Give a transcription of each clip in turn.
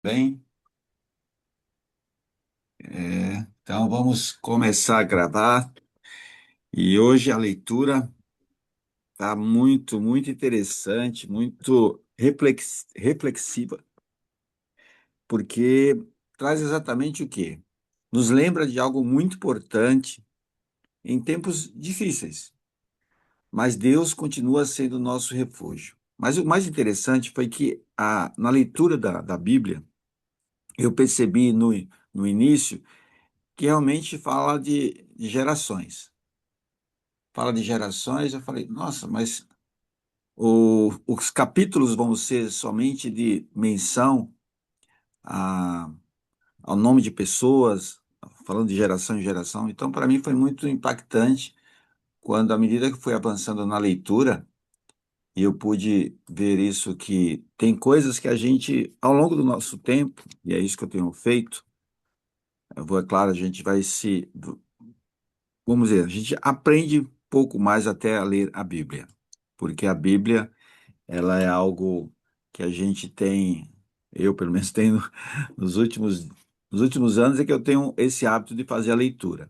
Bem, então vamos começar a gravar. E hoje a leitura está muito interessante, muito reflexiva, porque traz exatamente o quê? Nos lembra de algo muito importante em tempos difíceis, mas Deus continua sendo o nosso refúgio. Mas o mais interessante foi que na leitura da Bíblia, eu percebi no início que realmente fala de gerações. Fala de gerações, eu falei, nossa, mas os capítulos vão ser somente de menção a, ao nome de pessoas, falando de geração em geração. Então, para mim, foi muito impactante quando, à medida que fui avançando na leitura, e eu pude ver isso, que tem coisas que a gente, ao longo do nosso tempo, e é isso que eu tenho feito, é claro, a gente vai vamos dizer, a gente aprende pouco mais até a ler a Bíblia, porque a Bíblia ela é algo que a gente tem, eu pelo menos tenho nos últimos anos, é que eu tenho esse hábito de fazer a leitura.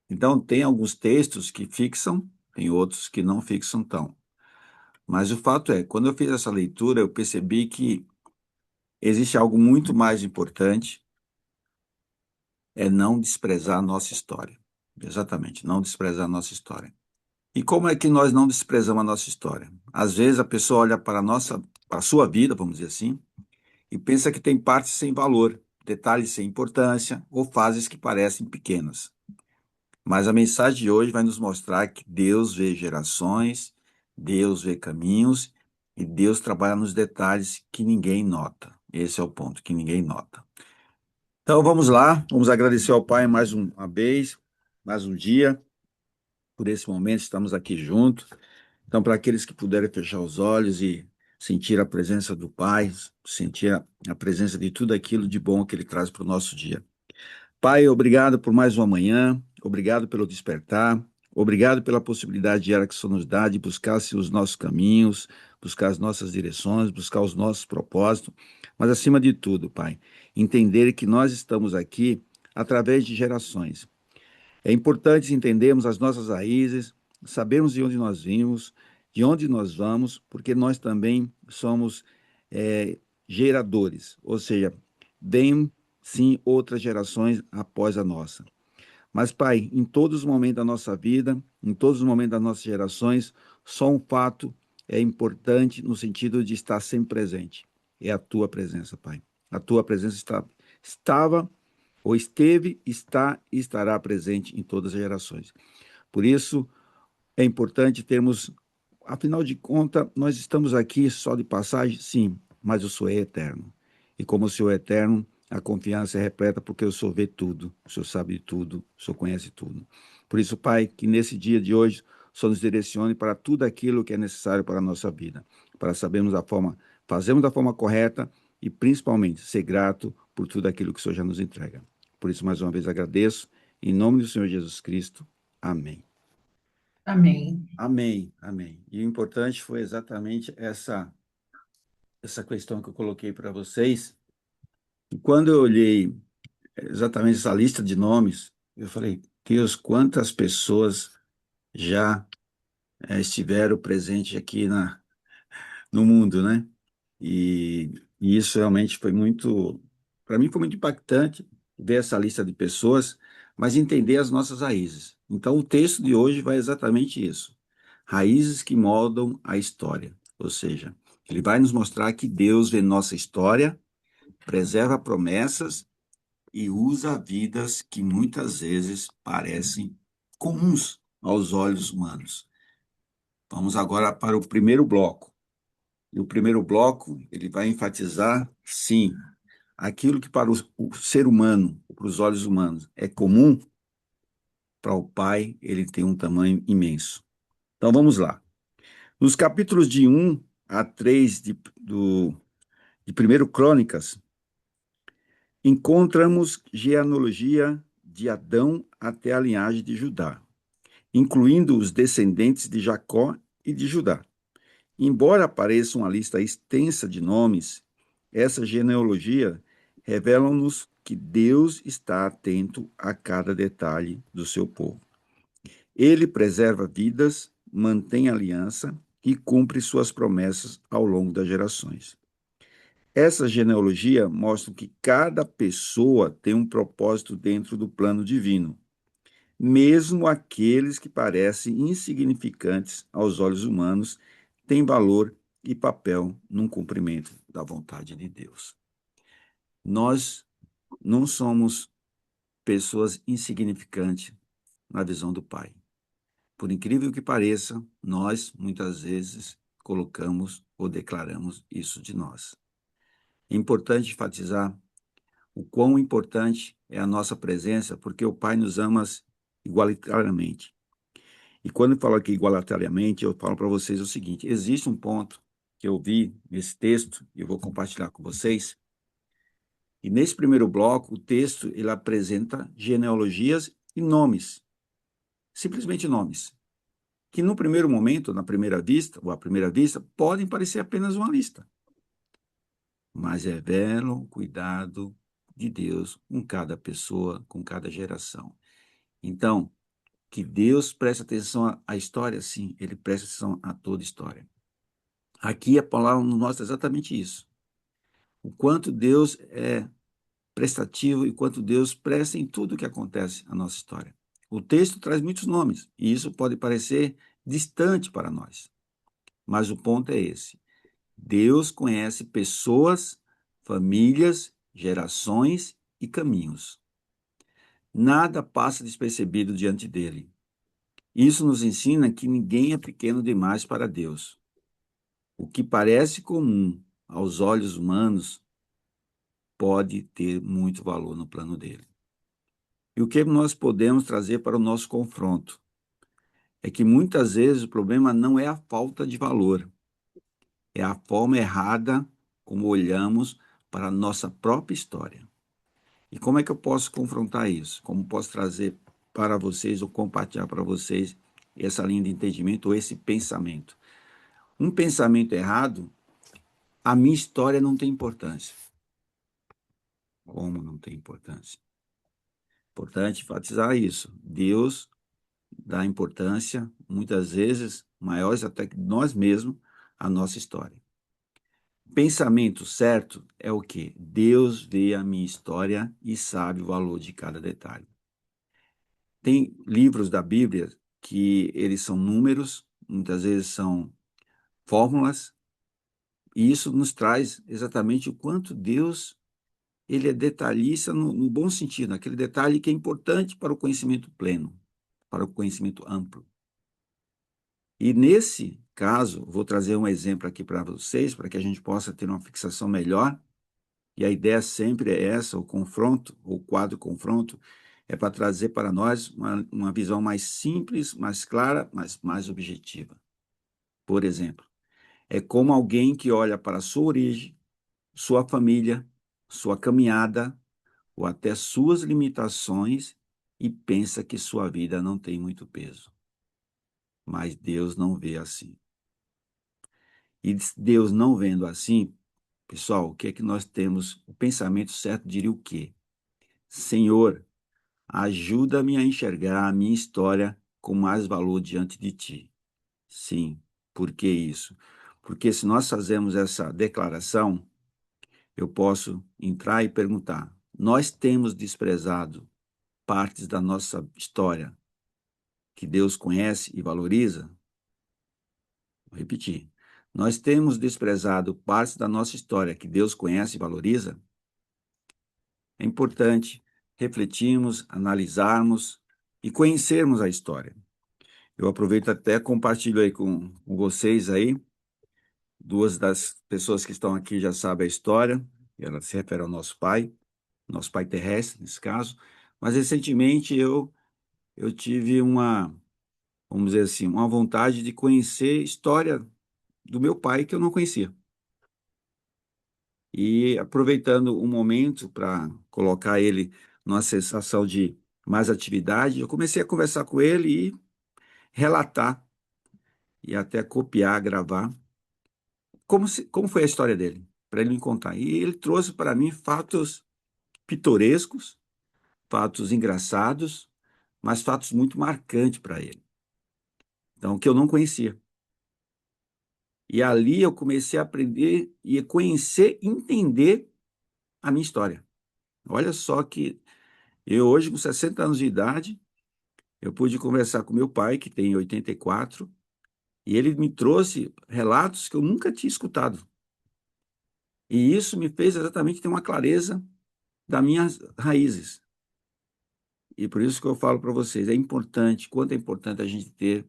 Então, tem alguns textos que fixam, tem outros que não fixam tão. Mas o fato é, quando eu fiz essa leitura, eu percebi que existe algo muito mais importante, é não desprezar a nossa história. Exatamente, não desprezar a nossa história. E como é que nós não desprezamos a nossa história? Às vezes a pessoa olha para a sua vida, vamos dizer assim, e pensa que tem partes sem valor, detalhes sem importância ou fases que parecem pequenas. Mas a mensagem de hoje vai nos mostrar que Deus vê gerações, Deus vê caminhos e Deus trabalha nos detalhes que ninguém nota. Esse é o ponto, que ninguém nota. Então vamos lá, vamos agradecer ao Pai mais uma vez, mais um dia, por esse momento, estamos aqui juntos. Então, para aqueles que puderem fechar os olhos e sentir a presença do Pai, sentir a presença de tudo aquilo de bom que Ele traz para o nosso dia. Pai, obrigado por mais uma manhã, obrigado pelo despertar, obrigado pela possibilidade diária que o Senhor nos dá de buscar os nossos caminhos, buscar as nossas direções, buscar os nossos propósitos, mas acima de tudo, Pai, entender que nós estamos aqui através de gerações. É importante entendermos as nossas raízes, sabermos de onde nós vimos, de onde nós vamos, porque nós também somos é, geradores, ou seja, vem sim outras gerações após a nossa. Mas, Pai, em todos os momentos da nossa vida, em todos os momentos das nossas gerações, só um fato é importante no sentido de estar sempre presente. É a tua presença, Pai. A tua presença estava ou esteve, está e estará presente em todas as gerações. Por isso, é importante termos, afinal de contas, nós estamos aqui só de passagem, sim, mas o Senhor é eterno. E como o Senhor é eterno, a confiança é repleta porque o Senhor vê tudo, o Senhor sabe de tudo, o Senhor conhece tudo. Por isso, Pai, que nesse dia de hoje, o Senhor nos direcione para tudo aquilo que é necessário para a nossa vida, para sabermos a forma, fazermos da forma correta e principalmente ser grato por tudo aquilo que o Senhor já nos entrega. Por isso, mais uma vez, agradeço. Em nome do Senhor Jesus Cristo. Amém. Amém. Amém, amém. E o importante foi exatamente essa questão que eu coloquei para vocês. E quando eu olhei exatamente essa lista de nomes, eu falei, Deus, quantas pessoas já estiveram presentes aqui no mundo, né? E isso realmente foi muito, para mim foi muito impactante ver essa lista de pessoas, mas entender as nossas raízes. Então, o texto de hoje vai exatamente isso. Raízes que moldam a história. Ou seja, ele vai nos mostrar que Deus vê nossa história, preserva promessas e usa vidas que muitas vezes parecem comuns aos olhos humanos. Vamos agora para o primeiro bloco. E o primeiro bloco, ele vai enfatizar, sim, aquilo que para o ser humano, para os olhos humanos, é comum, para o Pai, ele tem um tamanho imenso. Então vamos lá. Nos capítulos de 1 a 3 de 1 Crônicas, encontramos genealogia de Adão até a linhagem de Judá, incluindo os descendentes de Jacó e de Judá. Embora apareça uma lista extensa de nomes, essa genealogia revelam-nos que Deus está atento a cada detalhe do seu povo. Ele preserva vidas, mantém aliança e cumpre suas promessas ao longo das gerações. Essa genealogia mostra que cada pessoa tem um propósito dentro do plano divino, mesmo aqueles que parecem insignificantes aos olhos humanos têm valor e papel no cumprimento da vontade de Deus. Nós não somos pessoas insignificantes na visão do Pai. Por incrível que pareça, nós muitas vezes colocamos ou declaramos isso de nós. É importante enfatizar o quão importante é a nossa presença, porque o Pai nos ama igualitariamente. E quando eu falo aqui igualitariamente, eu falo para vocês o seguinte: existe um ponto que eu vi nesse texto, e eu vou compartilhar com vocês. E nesse primeiro bloco, o texto ele apresenta genealogias e nomes, simplesmente nomes, que no primeiro momento, na primeira vista, ou à primeira vista, podem parecer apenas uma lista, mas revelam o cuidado de Deus com cada pessoa, com cada geração. Então, que Deus preste atenção à história, sim, ele presta atenção a toda história. Aqui a palavra nos mostra exatamente isso. O quanto Deus é prestativo e quanto Deus presta em tudo o que acontece na nossa história. O texto traz muitos nomes, e isso pode parecer distante para nós. Mas o ponto é esse. Deus conhece pessoas, famílias, gerações e caminhos. Nada passa despercebido diante dele. Isso nos ensina que ninguém é pequeno demais para Deus. O que parece comum aos olhos humanos pode ter muito valor no plano dele. E o que nós podemos trazer para o nosso confronto é que muitas vezes o problema não é a falta de valor, é a forma errada como olhamos para a nossa própria história. E como é que eu posso confrontar isso? Como posso trazer para vocês ou compartilhar para vocês essa linha de entendimento ou esse pensamento? Um pensamento errado, a minha história não tem importância. Como não tem importância? Importante enfatizar isso. Deus dá importância, muitas vezes, maiores até que nós mesmos, à nossa história. Pensamento certo é o quê? Deus vê a minha história e sabe o valor de cada detalhe. Tem livros da Bíblia que eles são números, muitas vezes são fórmulas, e isso nos traz exatamente o quanto Deus ele é detalhista no bom sentido, aquele detalhe que é importante para o conhecimento pleno, para o conhecimento amplo. E nesse caso, vou trazer um exemplo aqui para vocês, para que a gente possa ter uma fixação melhor. E a ideia sempre é essa, o confronto, o quadro confronto, é para trazer para nós uma visão mais simples, mais clara, mas mais objetiva. Por exemplo, é como alguém que olha para a sua origem, sua família, sua caminhada, ou até suas limitações e pensa que sua vida não tem muito peso. Mas Deus não vê assim. E Deus não vendo assim, pessoal, o que é que nós temos? O pensamento certo diria o quê? Senhor, ajuda-me a enxergar a minha história com mais valor diante de ti. Sim, por que isso? Porque se nós fazemos essa declaração, eu posso entrar e perguntar: nós temos desprezado partes da nossa história que Deus conhece e valoriza? Vou repetir. Nós temos desprezado partes da nossa história que Deus conhece e valoriza? É importante refletirmos, analisarmos e conhecermos a história. Eu aproveito até compartilho aí com vocês aí. Duas das pessoas que estão aqui já sabem a história. Ela se refere ao nosso pai terrestre, nesse caso. Mas recentemente eu tive vamos dizer assim, uma vontade de conhecer a história do meu pai que eu não conhecia. E aproveitando o momento para colocar ele numa sensação de mais atividade, eu comecei a conversar com ele e relatar e até copiar, gravar como foi a história dele, para ele me contar. E ele trouxe para mim fatos pitorescos, fatos engraçados, mas fatos muito marcantes para ele. Então, que eu não conhecia. E ali eu comecei a aprender e a conhecer, entender a minha história. Olha só que eu hoje, com 60 anos de idade, eu pude conversar com meu pai, que tem 84, e ele me trouxe relatos que eu nunca tinha escutado. E isso me fez exatamente ter uma clareza das minhas raízes. E por isso que eu falo para vocês, é importante, quanto é importante a gente ter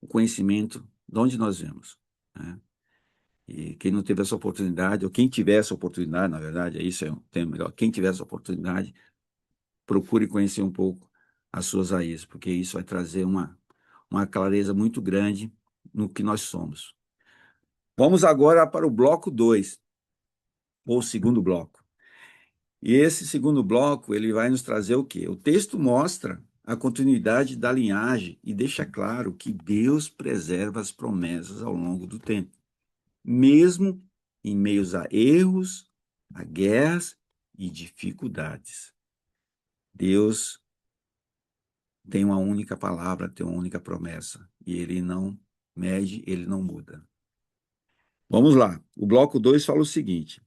o conhecimento de onde nós vemos, né? E quem não teve essa oportunidade, ou quem tiver essa oportunidade, na verdade, isso é um termo melhor, quem tiver essa oportunidade, procure conhecer um pouco as suas raízes, porque isso vai trazer uma clareza muito grande no que nós somos. Vamos agora para o bloco 2, ou segundo bloco. E esse segundo bloco, ele vai nos trazer o quê? O texto mostra a continuidade da linhagem e deixa claro que Deus preserva as promessas ao longo do tempo, mesmo em meios a erros, a guerras e dificuldades. Deus tem uma única palavra, tem uma única promessa, e ele não mede, ele não muda. Vamos lá. O bloco 2 fala o seguinte: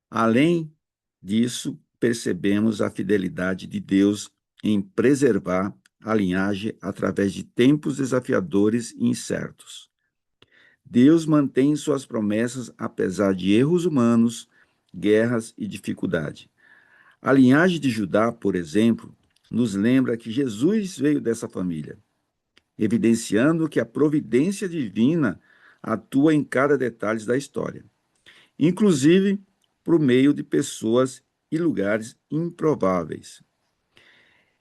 além disso, percebemos a fidelidade de Deus em preservar a linhagem através de tempos desafiadores e incertos. Deus mantém suas promessas apesar de erros humanos, guerras e dificuldade. A linhagem de Judá, por exemplo, nos lembra que Jesus veio dessa família, evidenciando que a providência divina atua em cada detalhe da história, inclusive por meio de pessoas e lugares improváveis.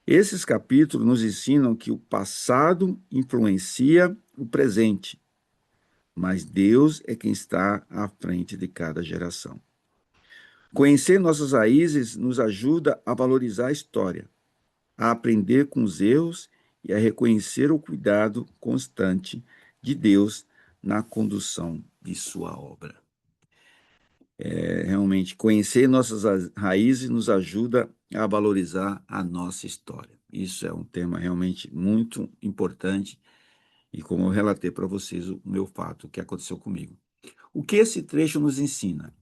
Esses capítulos nos ensinam que o passado influencia o presente, mas Deus é quem está à frente de cada geração. Conhecer nossas raízes nos ajuda a valorizar a história, a aprender com os erros e a reconhecer o cuidado constante de Deus na condução de sua obra. Realmente, conhecer nossas raízes nos ajuda a valorizar a nossa história. Isso é um tema realmente muito importante e como eu relatei para vocês o meu fato, o que aconteceu comigo. O que esse trecho nos ensina?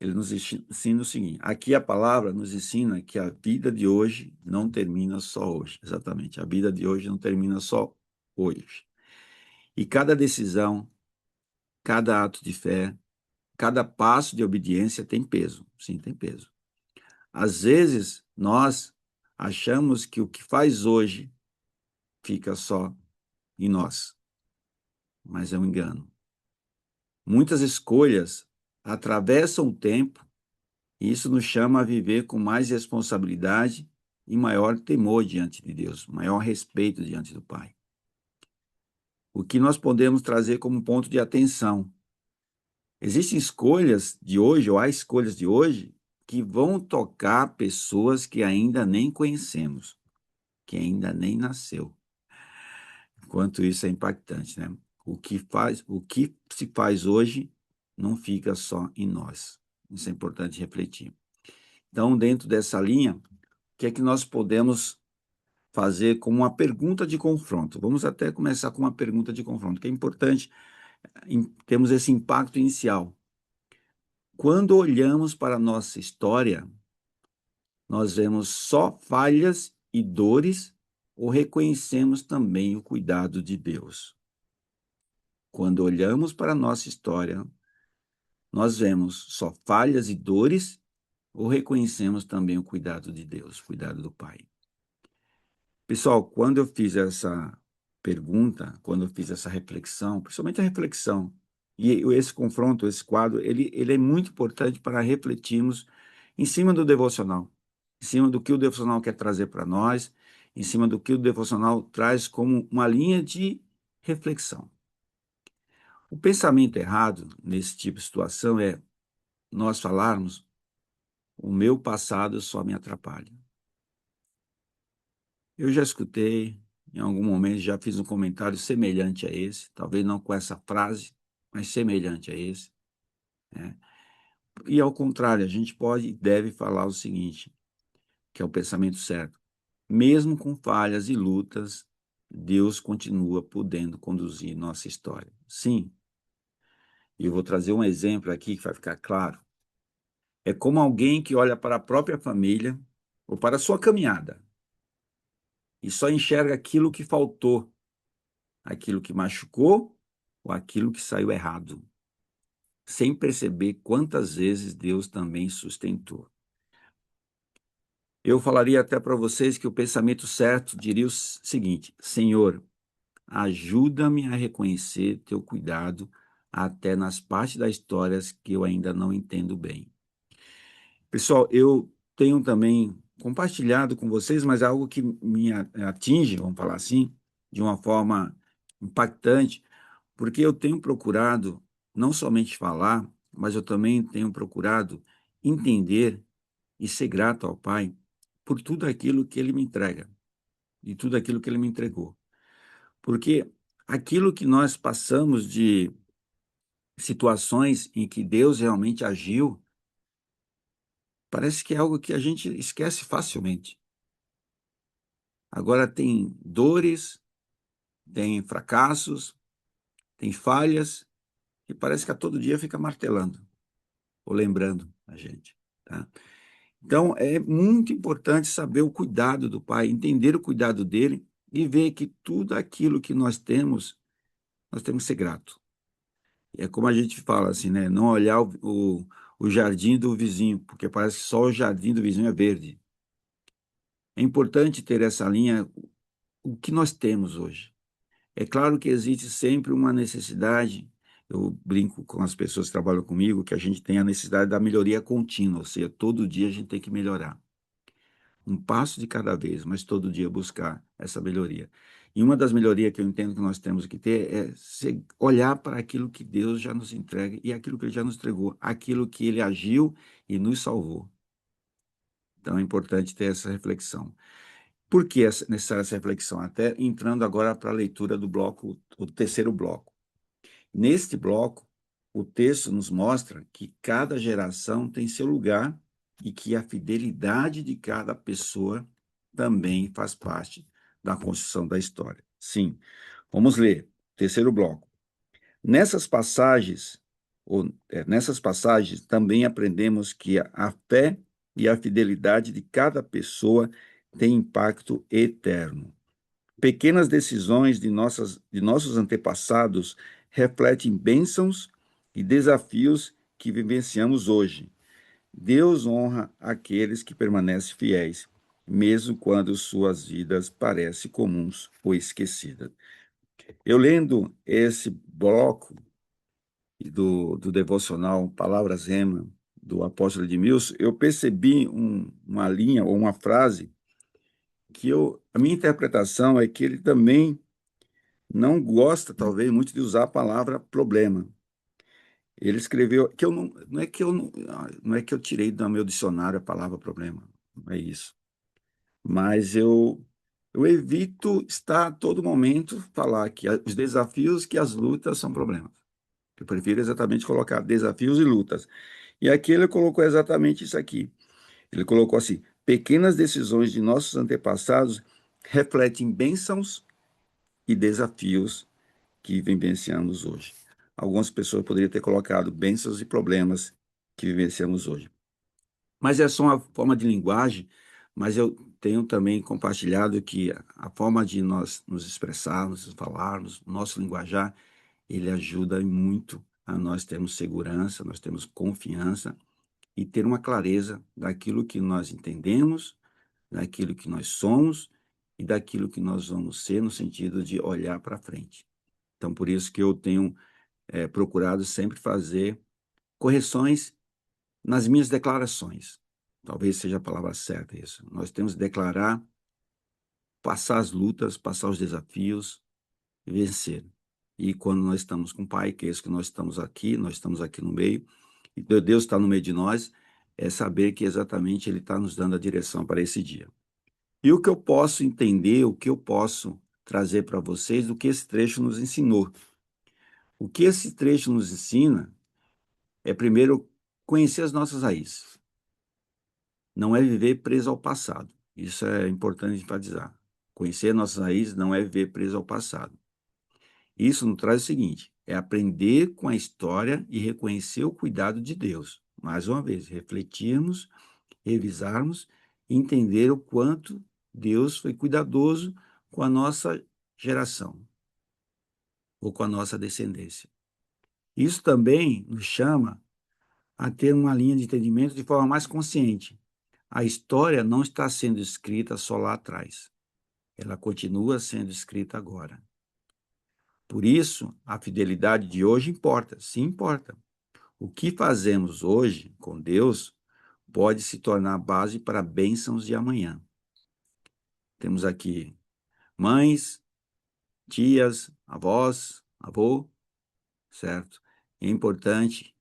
Ele nos ensina o seguinte: aqui a palavra nos ensina que a vida de hoje não termina só hoje. Exatamente, a vida de hoje não termina só hoje. E cada decisão, cada ato de fé, cada passo de obediência tem peso. Sim, tem peso. Às vezes, nós achamos que o que faz hoje fica só em nós, mas é um engano. Muitas escolhas atravessam o tempo e isso nos chama a viver com mais responsabilidade e maior temor diante de Deus, maior respeito diante do Pai. O que nós podemos trazer como ponto de atenção? Existem escolhas de hoje, ou há escolhas de hoje, que vão tocar pessoas que ainda nem conhecemos, que ainda nem nasceu. Enquanto isso é impactante, né? O que se faz hoje não fica só em nós. Isso é importante refletir. Então, dentro dessa linha, o que é que nós podemos fazer como uma pergunta de confronto? Vamos até começar com uma pergunta de confronto, que é importante temos esse impacto inicial. Quando olhamos para a nossa história, nós vemos só falhas e dores ou reconhecemos também o cuidado de Deus? Quando olhamos para a nossa história, nós vemos só falhas e dores ou reconhecemos também o cuidado de Deus, o cuidado do Pai? Pessoal, quando eu fiz essa pergunta, quando eu fiz essa reflexão, principalmente a reflexão, e esse confronto, esse quadro, ele é muito importante para refletirmos em cima do devocional, em cima do que o devocional quer trazer para nós, em cima do que o devocional traz como uma linha de reflexão. O pensamento errado nesse tipo de situação é nós falarmos: o meu passado só me atrapalha. Eu já escutei, em algum momento, já fiz um comentário semelhante a esse, talvez não com essa frase, mas semelhante a esse, né? E ao contrário, a gente pode e deve falar o seguinte, que é o pensamento certo. Mesmo com falhas e lutas, Deus continua podendo conduzir nossa história. Sim, e eu vou trazer um exemplo aqui que vai ficar claro. É como alguém que olha para a própria família ou para a sua caminhada e só enxerga aquilo que faltou, aquilo que machucou ou aquilo que saiu errado, sem perceber quantas vezes Deus também sustentou. Eu falaria até para vocês que o pensamento certo diria o seguinte: Senhor, ajuda-me a reconhecer teu cuidado até nas partes das histórias que eu ainda não entendo bem. Pessoal, eu tenho também compartilhado com vocês, mas é algo que me atinge, vamos falar assim, de uma forma impactante, porque eu tenho procurado não somente falar, mas eu também tenho procurado entender e ser grato ao Pai por tudo aquilo que Ele me entrega e tudo aquilo que Ele me entregou. Porque aquilo que nós passamos de situações em que Deus realmente agiu, parece que é algo que a gente esquece facilmente. Agora tem dores, tem fracassos, tem falhas, e parece que a todo dia fica martelando, ou lembrando a gente, tá? Então, é muito importante saber o cuidado do Pai, entender o cuidado dele e ver que tudo aquilo que nós temos que ser grato. É como a gente fala assim, né? Não olhar o jardim do vizinho, porque parece que só o jardim do vizinho é verde. É importante ter essa linha, o que nós temos hoje. É claro que existe sempre uma necessidade, eu brinco com as pessoas que trabalham comigo, que a gente tem a necessidade da melhoria contínua, ou seja, todo dia a gente tem que melhorar. Um passo de cada vez, mas todo dia buscar essa melhoria. E uma das melhorias que eu entendo que nós temos que ter é olhar para aquilo que Deus já nos entrega e aquilo que Ele já nos entregou, aquilo que Ele agiu e nos salvou. Então é importante ter essa reflexão. Por que é necessária essa reflexão? Até entrando agora para a leitura do bloco, o terceiro bloco. Neste bloco, o texto nos mostra que cada geração tem seu lugar e que a fidelidade de cada pessoa também faz parte da construção da história. Sim, vamos ler. Terceiro bloco. Nessas passagens, nessas passagens também aprendemos que a fé e a fidelidade de cada pessoa têm impacto eterno. Pequenas decisões de nossos antepassados refletem bênçãos e desafios que vivenciamos hoje. Deus honra aqueles que permanecem fiéis, mesmo quando suas vidas parecem comuns ou esquecidas. Eu lendo esse bloco do devocional Palavras Rema, do apóstolo Edmilson, eu percebi uma linha ou uma frase que a minha interpretação é que ele também não gosta, talvez, muito de usar a palavra problema. Ele escreveu que eu não é que eu não é que eu tirei do meu dicionário a palavra problema, não é isso. Mas eu evito estar a todo momento falar que os desafios, que as lutas são problemas. Eu prefiro exatamente colocar desafios e lutas. E aqui ele colocou exatamente isso aqui. Ele colocou assim: pequenas decisões de nossos antepassados refletem bênçãos e desafios que vivenciamos hoje. Algumas pessoas poderiam ter colocado bênçãos e problemas que vivenciamos hoje. Mas é só uma forma de linguagem, mas eu tenho também compartilhado que a forma de nós nos expressarmos, falarmos, nosso linguajar, ele ajuda muito a nós termos segurança, nós temos confiança e ter uma clareza daquilo que nós entendemos, daquilo que nós somos e daquilo que nós vamos ser no sentido de olhar para frente. Então, por isso que eu tenho procurado sempre fazer correções nas minhas declarações. Talvez seja a palavra certa isso. Nós temos que declarar, passar as lutas, passar os desafios e vencer. E quando nós estamos com o Pai, que é isso que nós estamos aqui no meio, e Deus está no meio de nós, é saber que exatamente Ele está nos dando a direção para esse dia. E o que eu posso entender, o que eu posso trazer para vocês, do que esse trecho nos ensinou. O que esse trecho nos ensina é, primeiro, conhecer as nossas raízes. Não é viver preso ao passado. Isso é importante enfatizar. Conhecer nossas raízes não é viver preso ao passado. Isso nos traz o seguinte: é aprender com a história e reconhecer o cuidado de Deus. Mais uma vez, refletirmos, revisarmos e entender o quanto Deus foi cuidadoso com a nossa geração ou com a nossa descendência. Isso também nos chama a ter uma linha de entendimento de forma mais consciente. A história não está sendo escrita só lá atrás. Ela continua sendo escrita agora. Por isso, a fidelidade de hoje importa, sim importa. O que fazemos hoje com Deus pode se tornar base para bênçãos de amanhã. Temos aqui mães, tias, avós, avô, certo? É importante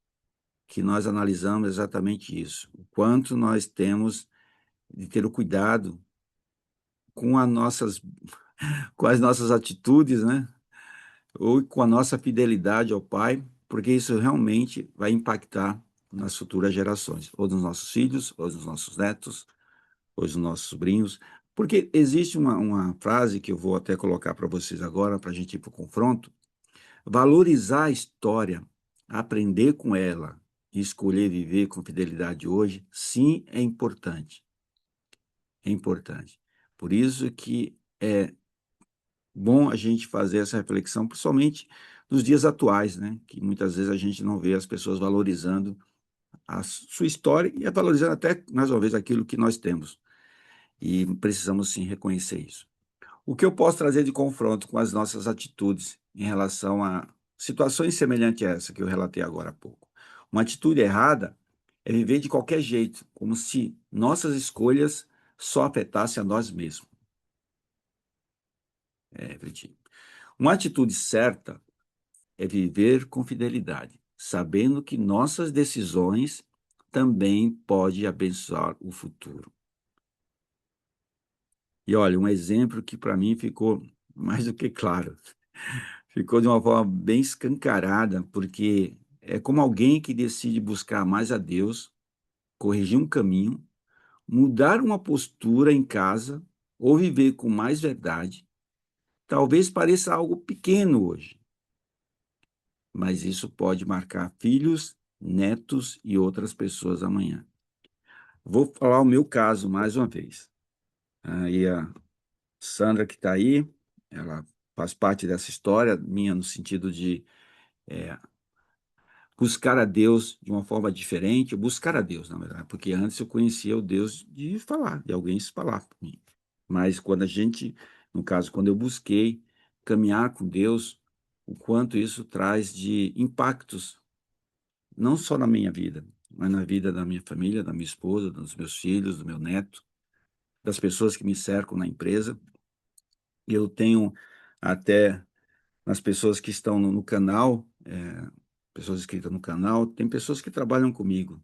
que nós analisamos exatamente isso. O quanto nós temos de ter o cuidado com com as nossas atitudes, né? Ou com a nossa fidelidade ao Pai, porque isso realmente vai impactar nas futuras gerações, ou nos nossos filhos, ou nos nossos netos, ou nos nossos sobrinhos. Porque existe uma frase que eu vou até colocar para vocês agora, para a gente ir para o confronto: valorizar a história, aprender com ela e escolher viver com fidelidade hoje, sim, é importante. É importante. Por isso que é bom a gente fazer essa reflexão, principalmente nos dias atuais, né? Que muitas vezes a gente não vê as pessoas valorizando a sua história e valorizando até, mais uma vez, aquilo que nós temos. E precisamos sim reconhecer isso. O que eu posso trazer de confronto com as nossas atitudes em relação a situações semelhantes a essa que eu relatei agora há pouco? Uma atitude errada é viver de qualquer jeito, como se nossas escolhas só afetassem a nós mesmos. Refletir. Uma atitude certa é viver com fidelidade, sabendo que nossas decisões também podem abençoar o futuro. E olha, um exemplo que para mim ficou mais do que claro, ficou de uma forma bem escancarada, porque é como alguém que decide buscar mais a Deus, corrigir um caminho, mudar uma postura em casa ou viver com mais verdade. Talvez pareça algo pequeno hoje, mas isso pode marcar filhos, netos e outras pessoas amanhã. Vou falar o meu caso mais uma vez. Aí a Sandra que está aí, ela faz parte dessa história minha no sentido de é, buscar a Deus de uma forma diferente, buscar a Deus, na verdade, porque antes eu conhecia o Deus de falar, de alguém se falar por mim. Mas quando a gente, no caso, quando eu busquei caminhar com Deus, o quanto isso traz de impactos, não só na minha vida, mas na vida da minha família, da minha esposa, dos meus filhos, do meu neto, das pessoas que me cercam na empresa. E eu tenho até nas pessoas que estão no canal, pessoas inscritas no canal, tem pessoas que trabalham comigo.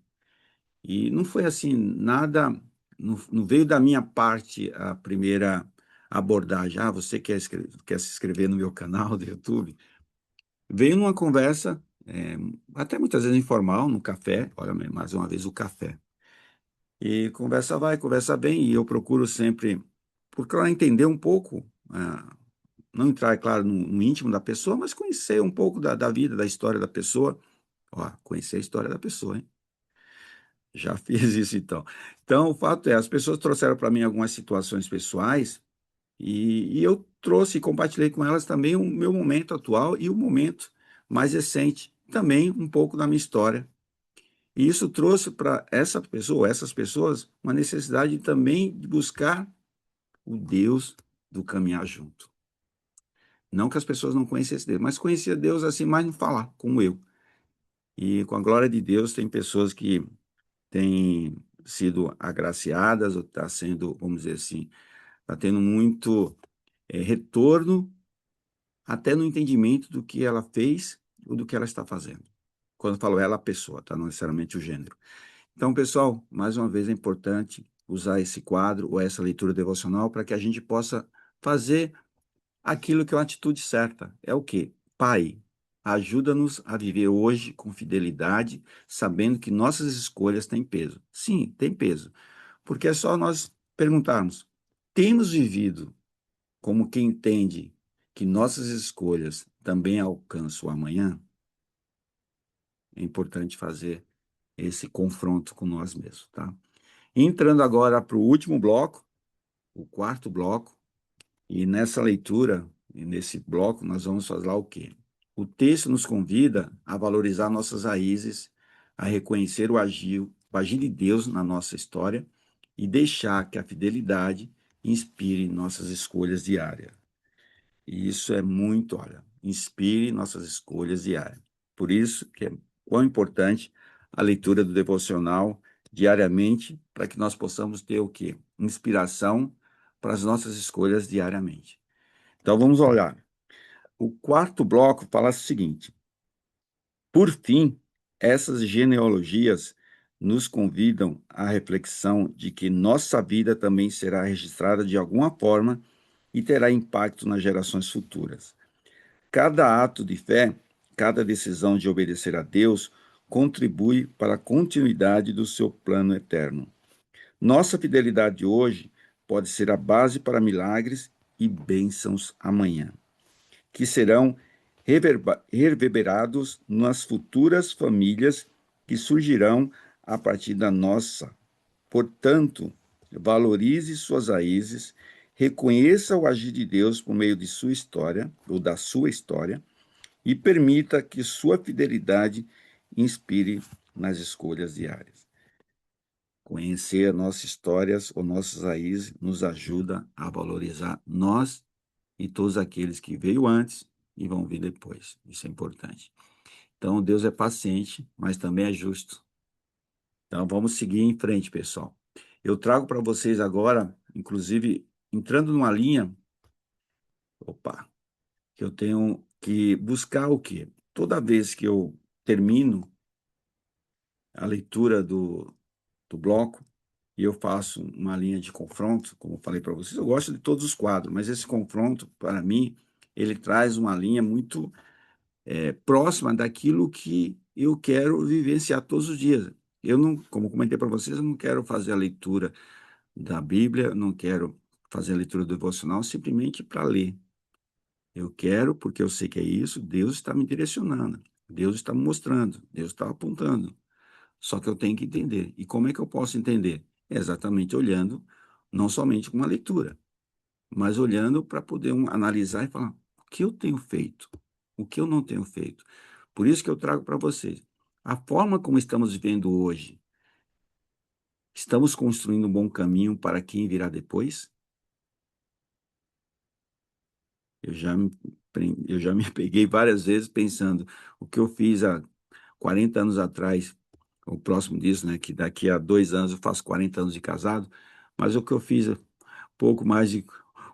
E não foi assim, nada, não veio da minha parte a primeira abordagem. Ah, você quer se inscrever no meu canal do YouTube? Veio numa conversa, até muitas vezes informal, no café, olha, mais uma vez o café. E conversa vai, conversa bem, e eu procuro sempre procurar entender um pouco, não entrar, é claro, no íntimo da pessoa, mas conhecer um pouco da vida, da história da pessoa. Ó, conhecer a história da pessoa, hein? Já fiz isso então. Então, o fato é, as pessoas trouxeram para mim algumas situações pessoais e eu trouxe e compartilhei com elas também o meu momento atual e o momento mais recente, também um pouco da minha história. E isso trouxe para essa pessoa, essas pessoas, uma necessidade também de buscar o Deus do caminhar junto. Não que as pessoas não conhecessem Deus, mas conhecia Deus assim, mais no falar, como eu. E com a glória de Deus, tem pessoas que têm sido agraciadas, ou está sendo, vamos dizer assim, está tendo muito retorno, até no entendimento do que ela fez ou do que ela está fazendo. Quando eu falo ela, a pessoa, tá? Não necessariamente o gênero. Então, pessoal, mais uma vez é importante usar esse quadro ou essa leitura devocional para que a gente possa fazer aquilo que é uma atitude certa. É o quê? Pai. ajuda-nos a viver hoje com fidelidade, sabendo que nossas escolhas têm peso. Sim, tem peso, porque é só nós perguntarmos: temos vivido como quem entende que nossas escolhas também alcançam o amanhã? É importante fazer esse confronto com nós mesmos, tá? Entrando agora para o último bloco, o quarto bloco, e nessa leitura, e nesse bloco, nós vamos fazer lá o quê? O texto nos convida a valorizar nossas raízes, a reconhecer o agir de Deus na nossa história e deixar que a fidelidade inspire nossas escolhas diárias. E isso é muito, olha, inspire nossas escolhas diárias. Por isso que é quão importante a leitura do devocional diariamente, para que nós possamos ter o quê? Inspiração para as nossas escolhas diariamente. Então vamos olhar. O quarto bloco fala o seguinte: por fim, essas genealogias nos convidam à reflexão de que nossa vida também será registrada de alguma forma e terá impacto nas gerações futuras. Cada ato de fé, cada decisão de obedecer a Deus, contribui para a continuidade do seu plano eterno. Nossa fidelidade hoje pode ser a base para milagres e bênçãos amanhã, que serão reverberados nas futuras famílias que surgirão a partir da nossa. Portanto, valorize suas raízes, reconheça o agir de Deus por meio de sua história, ou da sua história, e permita que sua fidelidade inspire nas escolhas diárias. Conhecer nossas histórias ou nossas raízes nos ajuda a valorizar nós e todos aqueles que veio antes e vão vir depois. Isso é importante. Então, Deus é paciente, mas também é justo. Então, vamos seguir em frente, pessoal. Eu trago para vocês agora, inclusive, entrando numa linha, opa, que eu tenho que buscar o quê? Toda vez que eu termino a leitura do bloco e eu faço uma linha de confronto, como eu falei para vocês, eu gosto de todos os quadros, mas esse confronto, para mim, ele traz uma linha muito próxima daquilo que eu quero vivenciar todos os dias. Eu não, como comentei para vocês, eu não quero fazer a leitura da Bíblia, não quero fazer a leitura do devocional simplesmente para ler. Eu quero, porque eu sei que é isso, Deus está me direcionando, Deus está me mostrando, Deus está apontando. Só que eu tenho que entender. E como é que eu posso entender? É exatamente olhando, não somente com uma leitura, mas olhando para poder analisar e falar: o que eu tenho feito? O que eu não tenho feito? Por isso que eu trago para vocês. A forma como estamos vivendo hoje, estamos construindo um bom caminho para quem virá depois? Eu já me peguei várias vezes pensando o que eu fiz há 40 anos atrás, o próximo disso, né? Que daqui a 2 anos eu faço 40 anos de casado, mas o que eu fiz pouco mais de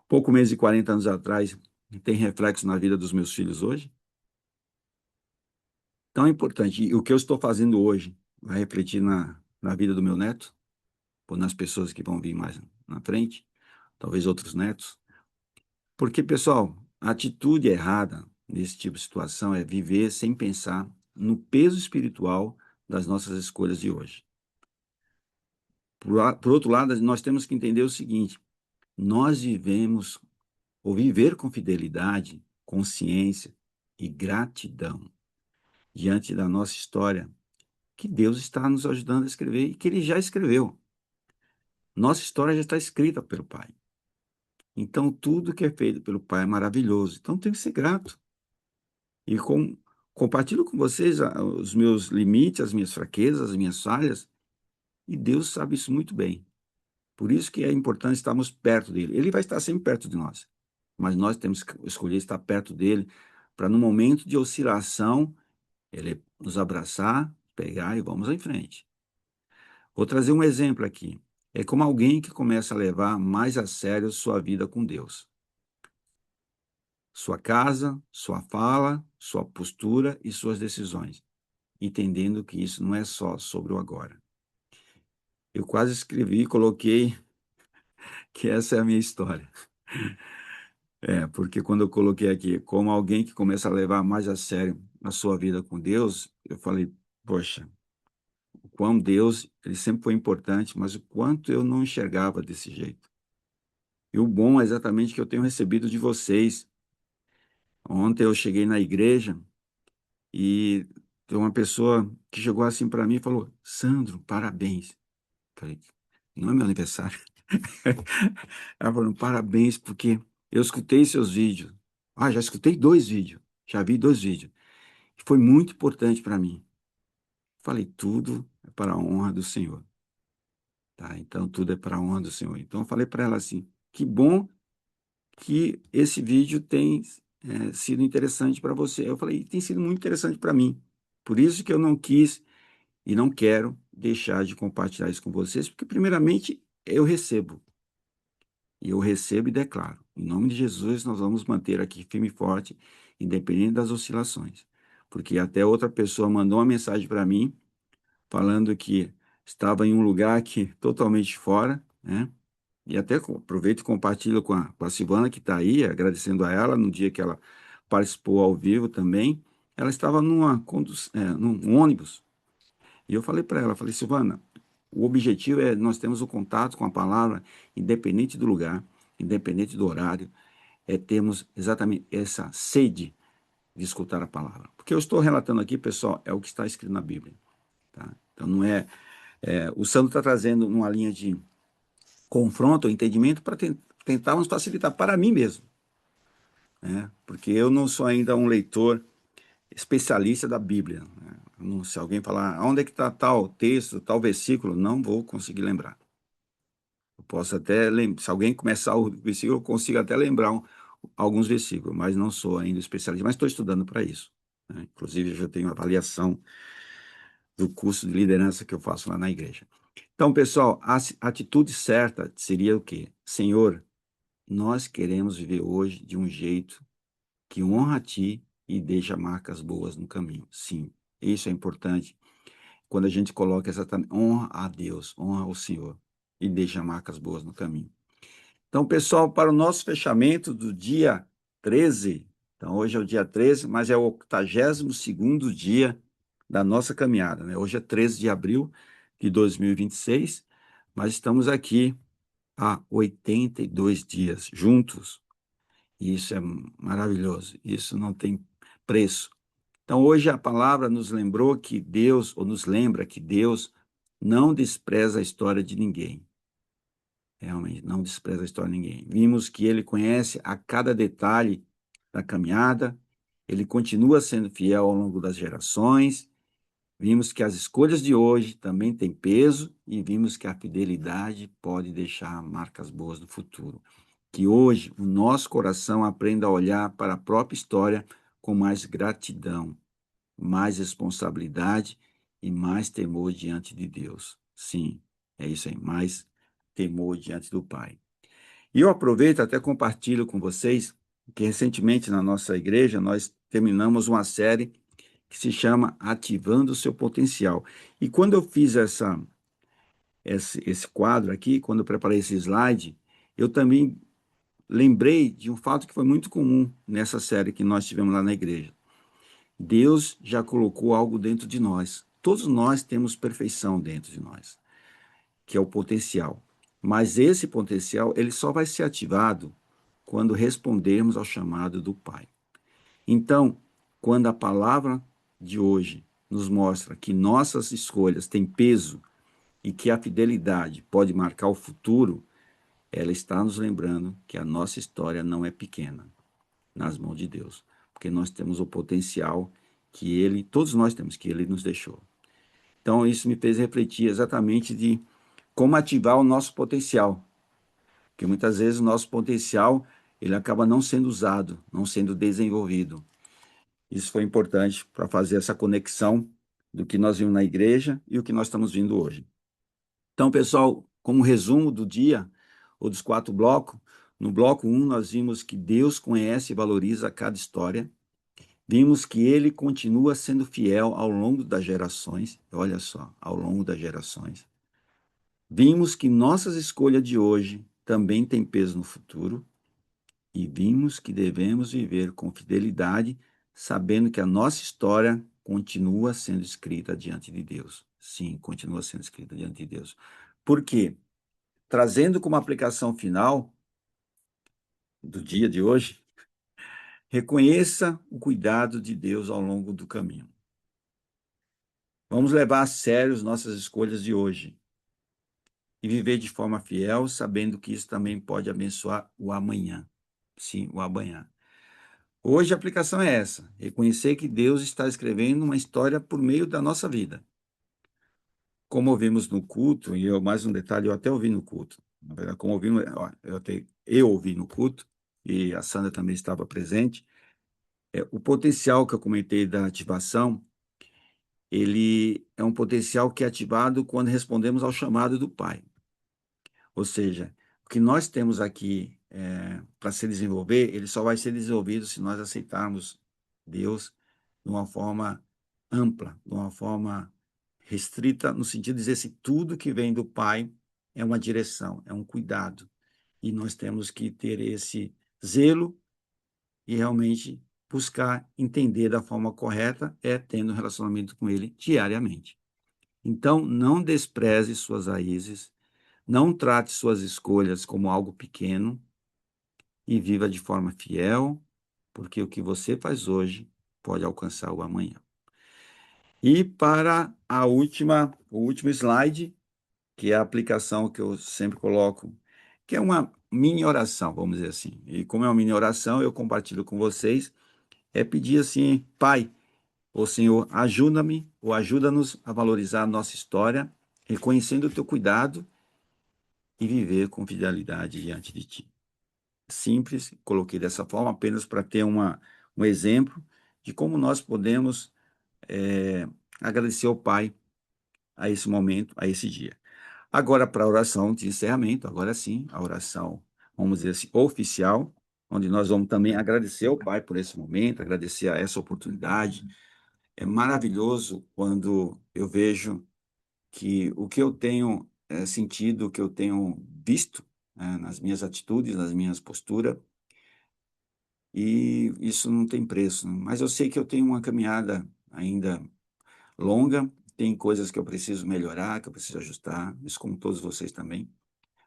pouco menos de 40 anos atrás tem reflexo na vida dos meus filhos hoje? Então é importante. E o que eu estou fazendo hoje vai refletir na vida do meu neto, ou nas pessoas que vão vir mais na frente, talvez outros netos. Porque, pessoal, a atitude errada nesse tipo de situação é viver sem pensar no peso espiritual das nossas escolhas de hoje. Por outro lado, nós temos que entender o seguinte: nós vivemos, ou viver com fidelidade, consciência e gratidão diante da nossa história, que Deus está nos ajudando a escrever e que Ele já escreveu. Nossa história já está escrita pelo Pai. Então, tudo que é feito pelo Pai é maravilhoso. Então, tem que ser grato. E compartilho com vocês os meus limites, as minhas fraquezas, as minhas falhas, e Deus sabe isso muito bem. Por isso que é importante estarmos perto dele. Ele vai estar sempre perto de nós, mas nós temos que escolher estar perto dele para, no momento de oscilação, ele nos abraçar, pegar e vamos em frente. Vou trazer um exemplo aqui. É como alguém que começa a levar mais a sério sua vida com Deus. Sua casa, sua fala, sua postura e suas decisões, entendendo que isso não é só sobre o agora. Eu quase escrevi e coloquei que essa é a minha história. Porque quando eu coloquei aqui, como alguém que começa a levar mais a sério a sua vida com Deus, eu falei, poxa, o quão Deus, ele sempre foi importante, mas o quanto eu não enxergava desse jeito. E o bom é exatamente que eu tenho recebido de vocês. Ontem eu cheguei na igreja e tem uma pessoa que chegou assim para mim e falou: Sandro, parabéns. Falei, não é meu aniversário. Ela falou, parabéns, porque eu escutei seus vídeos. Ah, já escutei dois vídeos. Já vi dois vídeos. Foi muito importante para mim. Falei, tudo é para a honra do Senhor. Tá? Então, tudo é para a honra do Senhor. Então, eu falei para ela assim, que bom que esse vídeo tem sido interessante para você. Eu falei, tem sido muito interessante para mim. Por isso que eu não quis e não quero deixar de compartilhar isso com vocês, porque primeiramente eu recebo. E eu recebo e declaro. Em nome de Jesus, nós vamos manter aqui firme e forte, independente das oscilações. Porque até outra pessoa mandou uma mensagem para mim, falando que estava em um lugar que totalmente fora, né? E até aproveito e compartilho com a Silvana, que está aí, agradecendo a ela, no dia que ela participou ao vivo também. Ela estava num ônibus. E eu falei para ela, falei, Silvana, o objetivo é nós temos o contato com a palavra, independente do lugar, independente do horário, é termos exatamente essa sede de escutar a palavra. Porque eu estou relatando aqui, pessoal, é o que está escrito na Bíblia. Tá? Então não o Sandro está trazendo uma linha de confronto ou entendimento para tentar nos facilitar para mim mesmo, né? Porque eu não sou ainda um leitor especialista da Bíblia, né? Não, se alguém falar onde é que está tal texto, tal versículo, não vou conseguir lembrar. Eu posso até lembrar, se alguém começar o versículo, eu consigo até lembrar alguns versículos, mas não sou ainda especialista, mas estou estudando para isso, né? Inclusive, eu já tenho avaliação do curso de liderança que eu faço lá na igreja. Então, pessoal, a atitude certa seria o quê? Senhor, nós queremos viver hoje de um jeito que honra a Ti e deixa marcas boas no caminho. Sim, isso é importante. Quando a gente coloca exatamente honra a Deus, honra ao Senhor e deixa marcas boas no caminho. Então, pessoal, para o nosso fechamento do dia 13, então hoje é o dia 13, mas é o 82º dia da nossa caminhada, né? Hoje é 13 de abril de 2026, mas estamos aqui há 82 dias juntos. E isso é maravilhoso, isso não tem preço. Então, hoje a palavra nos lembrou que Deus, ou nos lembra que Deus não despreza a história de ninguém. Realmente, não despreza a história de ninguém. Vimos que ele conhece a cada detalhe da caminhada, ele continua sendo fiel ao longo das gerações. Vimos que as escolhas de hoje também têm peso e vimos que a fidelidade pode deixar marcas boas no futuro. Que hoje o nosso coração aprenda a olhar para a própria história com mais gratidão, mais responsabilidade e mais temor diante de Deus. Sim, é isso aí, mais temor diante do Pai. E eu aproveito até compartilho com vocês que recentemente na nossa igreja nós terminamos uma série que se chama Ativando o Seu Potencial. E quando eu fiz esse quadro aqui, quando eu preparei esse slide, eu também lembrei de um fato que foi muito comum nessa série que nós tivemos lá na igreja. Deus já colocou algo dentro de nós. Todos nós temos perfeição dentro de nós, que é o potencial. Mas esse potencial, ele só vai ser ativado quando respondermos ao chamado do Pai. Então, quando a palavra de hoje nos mostra que nossas escolhas têm peso e que a fidelidade pode marcar o futuro, ela está nos lembrando que a nossa história não é pequena nas mãos de Deus, porque nós temos o potencial que ele, todos nós temos, que ele nos deixou. Então, isso me fez refletir exatamente de como ativar o nosso potencial, porque muitas vezes o nosso potencial ele acaba não sendo usado, não sendo desenvolvido. Isso foi importante para fazer essa conexão do que nós vimos na igreja e o que nós estamos vindo hoje. Então, pessoal, como resumo do dia, ou dos 4 blocos, no bloco 1 nós vimos que Deus conhece e valoriza cada história. Vimos que ele continua sendo fiel ao longo das gerações. Olha só, ao longo das gerações. Vimos que nossas escolhas de hoje também têm peso no futuro. e vimos que devemos viver com fidelidade, sabendo que a nossa história continua sendo escrita diante de Deus. Sim, continua sendo escrita diante de Deus. Por quê? Trazendo como aplicação final do dia de hoje, reconheça o cuidado de Deus ao longo do caminho. Vamos levar a sério as nossas escolhas de hoje e viver de forma fiel, sabendo que isso também pode abençoar o amanhã. Sim, o amanhã. Hoje a aplicação é essa: reconhecer que Deus está escrevendo uma história por meio da nossa vida. Como ouvimos no culto, e eu, mais um detalhe, eu até ouvi no culto. Na verdade, como ouvimos, ó, eu ouvi no culto, e a Sandra também estava presente. O potencial que eu comentei da ativação, ele é um potencial que é ativado quando respondemos ao chamado do Pai. Ou seja, o que nós temos aqui para se desenvolver, ele só vai ser desenvolvido se nós aceitarmos Deus de uma forma ampla, de uma forma restrita, no sentido de dizer se tudo que vem do Pai é uma direção, é um cuidado. E nós temos que ter esse zelo e realmente buscar entender da forma correta, tendo um relacionamento com Ele diariamente. Então, não despreze suas raízes, não trate suas escolhas como algo pequeno e viva de forma fiel, porque o que você faz hoje pode alcançar o amanhã. E para o último slide, que é a aplicação que eu sempre coloco, que é uma mini oração, vamos dizer assim. E como é uma mini oração, eu compartilho com vocês, pedir assim, Pai, ô Senhor, ajuda-me ou ajuda-nos a valorizar a nossa história, reconhecendo o teu cuidado e viver com fidelidade diante de ti. Simples, coloquei dessa forma apenas para ter um exemplo de como nós podemos agradecer ao Pai a esse momento, a esse dia. Agora, para a oração de encerramento, agora sim, a oração, vamos dizer assim, oficial, onde nós vamos também agradecer ao Pai por esse momento, agradecer a essa oportunidade. É maravilhoso quando eu vejo que o que eu tenho sentido, o que eu tenho visto nas minhas atitudes, nas minhas posturas, e isso não tem preço. Mas eu sei que eu tenho uma caminhada ainda longa, tem coisas que eu preciso melhorar, que eu preciso ajustar, isso como todos vocês também.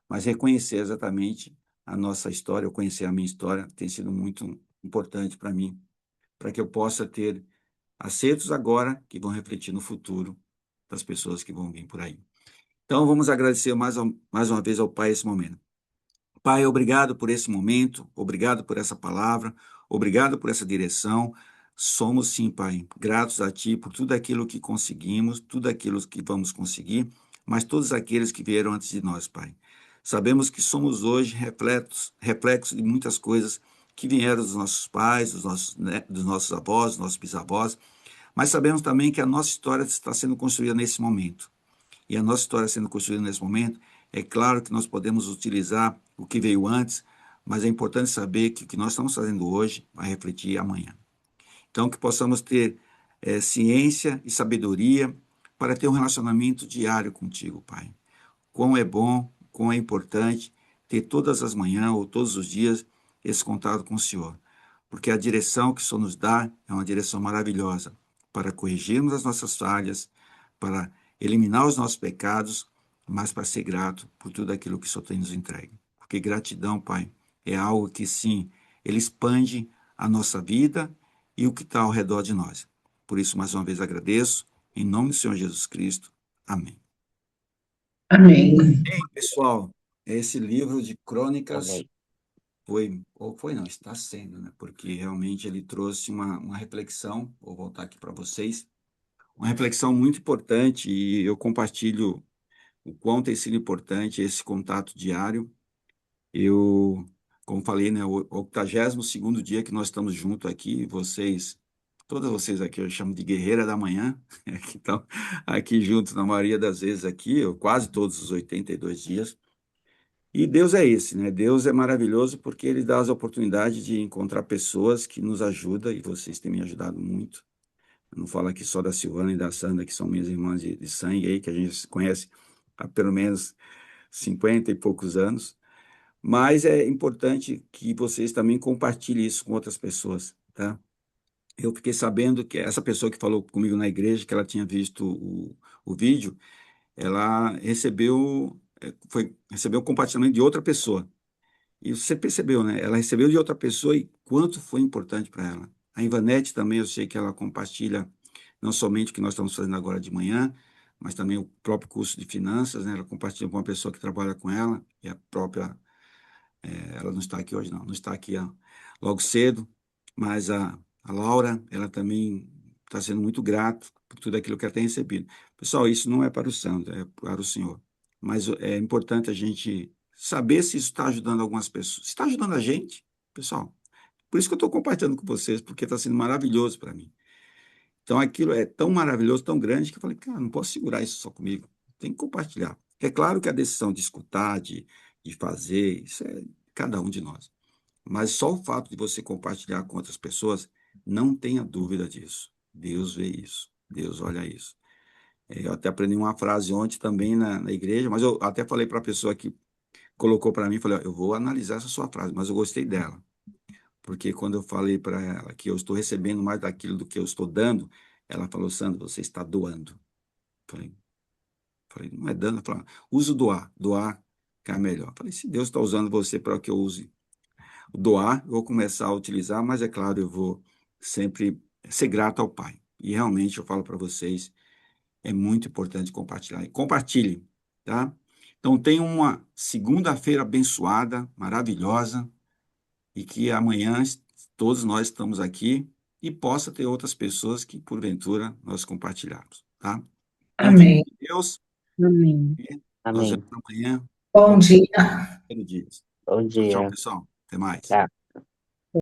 Mas reconhecer exatamente a nossa história, eu conhecer a minha história, tem sido muito importante para mim, para que eu possa ter acertos agora que vão refletir no futuro das pessoas que vão vir por aí. Então, vamos agradecer mais uma vez ao Pai esse momento. Pai, obrigado por esse momento, obrigado por essa palavra, obrigado por essa direção. Somos, sim, Pai, gratos a Ti por tudo aquilo que conseguimos, tudo aquilo que vamos conseguir, mas todos aqueles que vieram antes de nós, Pai. Sabemos que somos hoje reflexos de muitas coisas que vieram dos nossos pais, dos nossos avós, dos nossos bisavós, mas sabemos também que a nossa história está sendo construída nesse momento. E a nossa história sendo construída nesse momento, é claro que nós podemos utilizar o que veio antes, mas é importante saber que o que nós estamos fazendo hoje vai refletir amanhã. Então, que possamos ter ciência e sabedoria para ter um relacionamento diário contigo, Pai. Quão é bom, quão é importante ter todas as manhãs ou todos os dias esse contato com o Senhor, porque a direção que o Senhor nos dá é uma direção maravilhosa para corrigirmos as nossas falhas, para eliminar os nossos pecados, mas para ser grato por tudo aquilo que o Senhor tem nos entregue. Porque gratidão, Pai, é algo que sim, ele expande a nossa vida e o que está ao redor de nós. Por isso, mais uma vez agradeço, em nome do Senhor Jesus Cristo. Amém. Amém. Pessoal, esse livro de crônicas Amém. ou foi não, está sendo, né? Porque realmente ele trouxe uma reflexão, vou voltar aqui para vocês, uma reflexão muito importante e eu compartilho o quão tem sido importante esse contato diário. Eu, como falei, né, o 82º dia que nós estamos juntos aqui, vocês, todas vocês aqui eu chamo de guerreira da manhã, que estão aqui juntos na maioria das vezes aqui, quase todos os 82 dias. E Deus é esse, né? Deus é maravilhoso porque ele dá as oportunidades de encontrar pessoas que nos ajudam, e vocês têm me ajudado muito. Eu não falo aqui só da Silvana e da Sandra, que são minhas irmãs de sangue aí, que a gente se conhece há pelo menos 50 e poucos anos, Mas é importante que vocês também compartilhem isso com outras pessoas, tá? Eu fiquei sabendo que essa pessoa que falou comigo na igreja, que ela tinha visto o vídeo, ela recebeu o compartilhamento de outra pessoa. E você percebeu, né? Ela recebeu de outra pessoa e quanto foi importante para ela. A Ivanete também, eu sei que ela compartilha não somente o que nós estamos fazendo agora de manhã, mas também o próprio curso de finanças, né? Ela compartilha com uma pessoa que trabalha com ela, e a própria ela não está aqui hoje, não. Não está aqui logo cedo, mas a Laura, ela também está sendo muito grata por tudo aquilo que ela tem recebido. Pessoal, isso não é para o santo, é para o Senhor. Mas é importante a gente saber se isso está ajudando algumas pessoas. Se está ajudando a gente, pessoal, por isso que eu estou compartilhando com vocês, porque está sendo maravilhoso para mim. Então, aquilo é tão maravilhoso, tão grande, que eu falei, cara, não posso segurar isso só comigo. Tem que compartilhar. É claro que a decisão de escutar, de fazer, isso é cada um de nós. Mas só o fato de você compartilhar com outras pessoas, não tenha dúvida disso. Deus vê isso. Deus olha isso. Eu até aprendi uma frase ontem também na igreja, mas eu até falei para a pessoa que colocou para mim, falei, ó, eu vou analisar essa sua frase, mas eu gostei dela. Porque quando eu falei para ela que eu estou recebendo mais daquilo do que eu estou dando, ela falou, Sandro, você está doando. Falei, não é dando, ela falou, usa o doar. Doar que é melhor. Falei, se Deus está usando você para que eu use doar, eu vou começar a utilizar, mas é claro, eu vou sempre ser grato ao Pai. E realmente eu falo para vocês, é muito importante compartilhar. E compartilhem, tá? Então, tenham uma segunda-feira abençoada, maravilhosa, e que amanhã todos nós estamos aqui e possa ter outras pessoas que, porventura, nós compartilharmos, tá? Então, fique Amém. com Deus Amém. e nós vemos Amém. amanhã Bom com o dia. primeiro dia. Bom Tchau, tchau, dia. pessoal. Até mais. Tchau.